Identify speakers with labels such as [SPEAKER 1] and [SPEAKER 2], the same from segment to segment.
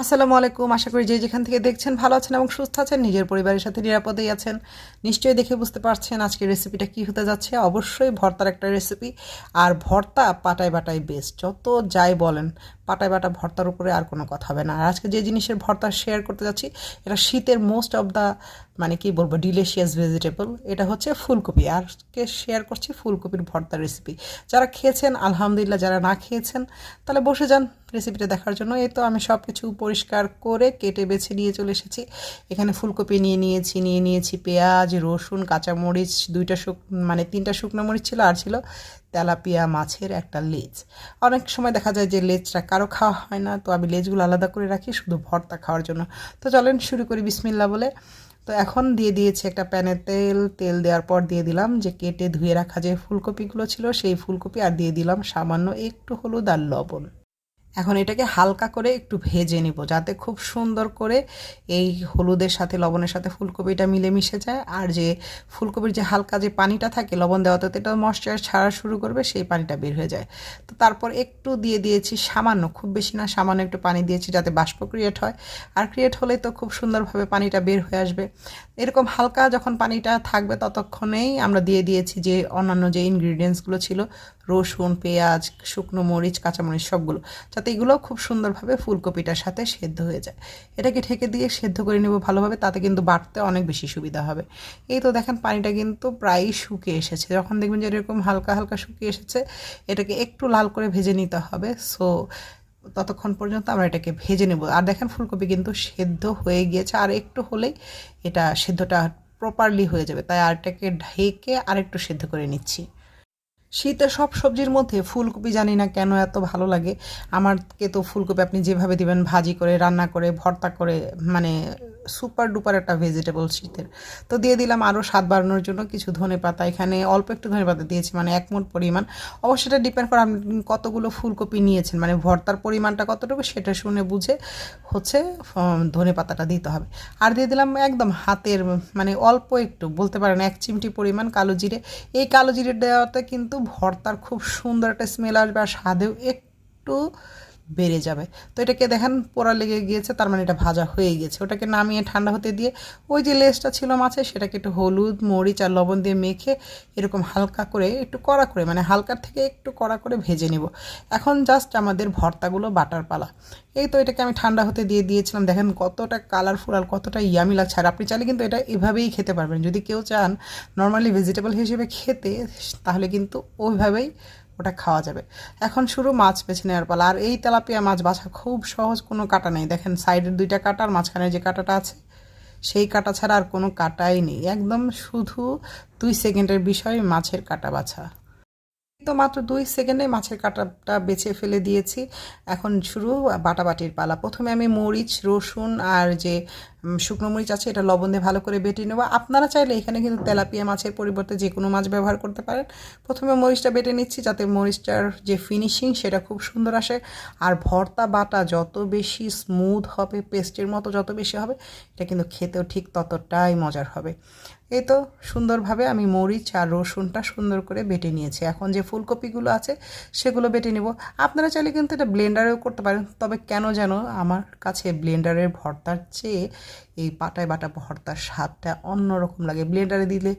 [SPEAKER 1] আসসালামু আলাইকুম। আশা করি যে যেখান থেকে দেখছেন ভালো আছেন এবং সুস্থ আছেন, নিজের পরিবারের সাথে নিরাপদেই আছেন। নিশ্চয়ই দেখে বুঝতে পারছেন আজকের রেসিপিটা কী হতে যাচ্ছে। অবশ্যই ভর্তার একটা রেসিপি। আর ভর্তা পাটায় বাটায় বেস্ট, যত যাই বলেন পাটায় বাটা ভর্তার উপরে আর কোনো কথা হবে না। আর আজকে যে জিনিসের ভর্তা শেয়ার করতে যাচ্ছি, এটা শীতের মোস্ট অফ দ্য মানে কি বলবো ডিলিশিয়াস ভেজিটেবল। এটা হচ্ছে ফুলকপি। আজকে শেয়ার করছি ফুলকপির ভর্তার রেসিপি। যারা খেয়েছেন আলহামদুলিল্লাহ, যারা না খেয়েছেন তাহলে বসে যান রেসিপিটা দেখার জন্য। এই তো আমি সব কিছু পরিষ্কার করে কেটে বেছে নিয়ে চলে এসেছি। এখানে ফুলকপি নিয়ে নিয়েছি পেঁয়াজ, রসুন, কাঁচামরিচ, তিনটা শুকনো মরিচ ছিল, আর ছিল তেলাপিয়া মাছের একটা লেজ। অনেক সময় দেখা যায় যে লেজটা কারো খাওয়া হয় না, তো আমি লেজগুলো আলাদা করে রাখি শুধু ভর্তা খাওয়ার জন্য। তো চলেন শুরু করি বিসমিল্লাহ বলে। তো এখন দিয়ে দিয়েছি একটা প্যানে তেল দেওয়ার পর দিয়ে দিলাম যে কেটে ধুয়ে রাখা যে ফুলকপিগুলো ছিল সেই ফুলকপি, আর দিয়ে দিলাম সামান্য একটু হলুদ আর লবণ। এখন এটাকে হালকা করে একটু ভেজে নিব যাতে খুব সুন্দর করে এই হলুদের সাথে লবণের সাথে ফুলকপিটা মিলেমিশে যায়। আর যে ফুলকপির যে হালকা যে পানিটা থাকে লবণ দেওয়াতে, এটা ময়েশ্চার ছাড়া শুরু করবে, সেই পানিটা বের হয়ে যায়। তো তারপর একটু দিয়ে দিয়েছি সামান্য, খুব বেশি না, সামান্য একটু পানি দিয়েছি যাতে বাষ্প ক্রিয়েট হয়। আর ক্রিয়েট হলে তো খুব সুন্দরভাবে পানিটা বের হয়ে আসবে। এরকম হালকা যখন পানিটা থাকবে ততক্ষণেই আমরা দিয়ে দিয়েছি যে অন্যান্য যে ইনগ্রিডিয়েন্টসগুলো ছিল, রসুন, পেঁয়াজ, শুকনো মরিচ, কাঁচামরিচ সবগুলো, যাতে এগুলো খুব সুন্দরভাবে ফুলকপিটার সাথে সেদ্ধ হয়ে যায়। এটাকে ঢেকে দিয়ে সেদ্ধ করে নেব ভালোভাবে, তাতে কিন্তু বাটতে অনেক বেশি সুবিধা হবে। এই তো দেখেন পানিটা কিন্তু প্রায়ই শুকিয়ে এসেছে। যখন দেখবেন যে এরকম হালকা হালকা শুকিয়ে এসেছে, এটাকে একটু লাল করে ভেজে নিতে হবে। সো ততক্ষণ পর্যন্ত আমরা এটাকে ভেজে নেব। আর দেখেন ফুলকপি কিন্তু সেদ্ধ হয়ে গিয়েছে, আর একটু হলেই এটা সেদ্ধটা প্রপারলি হয়ে যাবে। তাই আরটাকে ঢেকে আরেকটু সেদ্ধ করে নিচ্ছি। শীতের সব সবজির মধ্যে ফুলকপি জানি না কেন এত ভালো লাগে। আমারকে তো ফুলকপি আপনি যেভাবে দিবেন, ভাজি করে, রান্না করে, ভর্তা করে, মানে সুপার ডুপার একটা ভেজিটেবল শীতের। তো দিয়ে দিলাম আরও স্বাদ বাড়ানোর জন্য কিছু ধনেপাতা। এখানে অল্প একটু ধনেপাতা দিয়েছি, মানে 1 মুঠ পরিমাণ। অবশ্যই এটা ডিপেন্ড করে আপনি কতগুলো ফুলকপি নিয়েছেন, মানে ভর্তার পরিমাণটা কতটুকু সেটা শুনে বুঝে হচ্ছে ধনেপাতাটা দিতে হবে। আর দিয়ে দিলাম একদম হাতের, মানে অল্প একটু বলতে পারেন 1 চিমটি পরিমাণ কালো জিরে। এই কালো জিরে দেওয়াতে কিন্তু ভর্তার খুব সুন্দর একটা স্মেল আসবে, আর স্বাদেও একটু বেড়ে যাবে। তো এটাকে দেখেন পোড়া লেগে গিয়েছে, তার মানে এটা ভাজা হয়ে গিয়েছে। ওটাকে নামিয়ে ঠান্ডা হতে দিয়ে ওই যে লেজটা ছিল মাছের, সেটাকে একটু হলুদ, মরিচ আর লবণ দিয়ে মেখে এরকম হালকা করে, একটু কড়া করে, মানে হালকার থেকে একটু কড়া করে ভেজে নেব। এখন জাস্ট আমাদের ভর্তাগুলো বাটার পালা। এই তো এটাকে আমি ঠান্ডা হতে দিয়ে দিয়েছিলাম। দেখেন কতটা কালারফুল আর কতটা ইয়ামি লাগছে। আর আপনি চাইলে কিন্তু এটা এভাবেই খেতে পারবেন। যদি কেউ চান নর্মালি ভেজিটেবল হিসেবে খেতে, তাহলে কিন্তু ওইভাবেই ওটা খাওয়া যাবে। এখন শুরু মাছ বেছে নেওয়ার পালা। আর এই তেলাপিয়া মাছ বাছা খুব সহজ, কোনো কাটা নেই। দেখেন সাইডের 2টা কাটা আর মাঝখানে যে কাটাটা আছে, সেই কাটা ছাড়া আর কোনো কাটাই নেই। একদম শুধু 2 সেকেন্ডের বিষয় মাছের কাটা বাছা। তো মাত্র 2 সেকেন্ডে মাছের কাঁটাটা বেছে ফেলে দিয়েছি। এখন শুরু বাটাবাটির পালা। প্রথমে আমি মরিচ, রসুন আর যে শুকনো মরিচ আছে এটা লবণ দিয়ে ভালো করে বেটে নেব। আপনারা চাইলে এখানে কিন্তু তেলাপিয়া মাছের পরিবর্তে যে কোনো মাছ ব্যবহার করতে পারেন। প্রথমে মরিচটা বেটে নিচ্ছি যাতে মরিচটার যে ফিনিশিং সেটা খুব সুন্দর আসে। আর ভর্তা বাটা যত বেশি স্মুথ হবে, পেস্টের মতো যত বেশি হবে, এটা কিন্তু খেতেও ঠিক ততটাই মজার হবে। এই তো সুন্দরভাবে আমি মরিচ আর রসুনটা সুন্দর করে বেটে নিয়েছি। এখন যে ফুলকপিগুলো আছে সেগুলো বেটে নেব। আপনারা চাইলে কিন্তু এটা ব্লেন্ডারেও করতে পারেন, তবে কেন যেন আমার কাছে ব্লেন্ডারের ভর্তার চেয়ে এই পাটায় বাটা ভর্তার স্বাদটা অন্যরকম লাগে। ব্লেন্ডারে দিলে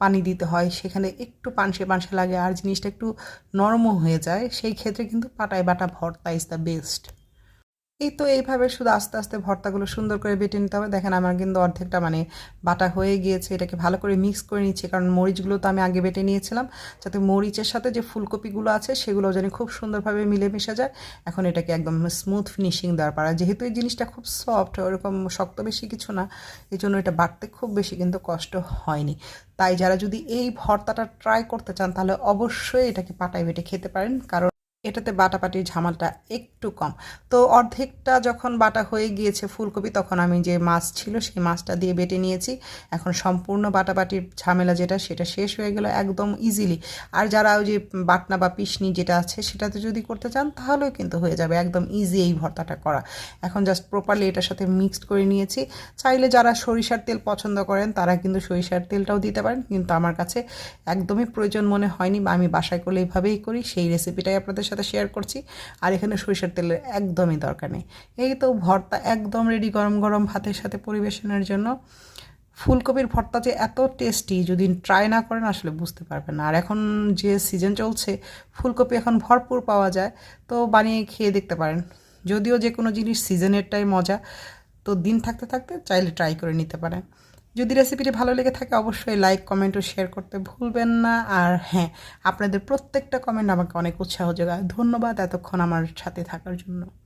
[SPEAKER 1] পানি দিতে হয়, সেখানে একটু পানসে পানসে লাগে, আর জিনিসটা একটু নরমও হয়ে যায়। সেই ক্ষেত্রে কিন্তু পাটায় বাটা ভর্তা ইজ দ্য বেস্ট। এই তো এইভাবে শুধু আস্তে আস্তে ভর্তাগুলো সুন্দর করে বেটে নিতে হবে। দেখেন আমার কিন্তু অর্ধেকটা মানে বাটা হয়ে গিয়েছে। এটাকে ভালো করে মিক্স করে নিচ্ছি, কারণ মরিচগুলো তো আমি আগে বেটে নিয়েছিলাম, যাতে মরিচের সাথে যে ফুলকপিগুলো আছে সেগুলো যেন খুব সুন্দরভাবে মিলেমিশে যায়। এখন এটাকে একদম স্মুথ ফিনিশিং দেওয়ার পারা, যেহেতু এই জিনিসটা খুব সফট, ওরকম শক্ত বেশি কিছু না, এই জন্য এটা বাটতে খুব বেশি কিন্তু কষ্ট হয়নি। তাই যারা যদি এই ভর্তাটা ট্রাই করতে চান তাহলে অবশ্যই এটাকে পাটায় বেটে খেতে পারেন, কারণ এটাতে বাটাবাটির ঝামেলাটা একটু কম। তো অর্ধেকটা যখন বাটা হয়ে গিয়েছে ফুলকপি, তখন আমি যে মাছ ছিল সেই মাছটা দিয়ে বেটে নিয়েছি। এখন সম্পূর্ণ বাটাবাটির ঝামেলা যেটা, সেটা শেষ হয়ে গেল একদম ইজিলি। আর যারা ওই যে বাটনা বা পিষনি যেটা আছে সেটাতে যদি করতে চান তাহলেও কিন্তু হয়ে যাবে, একদম ইজি এই ভর্তাটা করা। এখন জাস্ট প্রপারলি এটার সাথে মিক্সড করে নিয়েছি। চাইলে যারা সরিষার তেল পছন্দ করেন তারা কিন্তু সরিষার তেলটাও দিতে পারেন, কিন্তু আমার কাছে একদমই প্রয়োজন মনে হয়নি, বা আমি বাসায় করলে এইভাবেই করি, সেই রেসিপিটাই আপনাদের সাথে সাথে শেয়ার করছি। আর এখানে সরিষার তেলের একদমই দরকার নেই। এই তো ভর্তা একদম রেডি গরম গরম ভাতের সাথে পরিবেশনের জন্য। ফুলকপির ভর্তা যে এত টেস্টি, যদি ট্রাই না করেন আসলে বুঝতে পারবেন না। আর এখন যে সিজন চলছে, ফুলকপি এখন ভরপুর পাওয়া যায়, তো বানিয়ে খেয়ে দেখতে পারেন। যদিও যে কোনো জিনিস সিজনেরটাই মজা, তো দিন থাকতে থাকতে চাইলে ট্রাই করে নিতে পারেন। যদি রেসিপিটি ভালো লেগে থাকে অবশ্যই লাইক, কমেন্ট ও শেয়ার করতে ভুলবেন না। আর হ্যাঁ, আপনাদের প্রত্যেকটা কমেন্ট আমাকে অনেক উৎসাহ যোগায়। ধন্যবাদ এতক্ষণ আমার সাথে থাকার জন্য।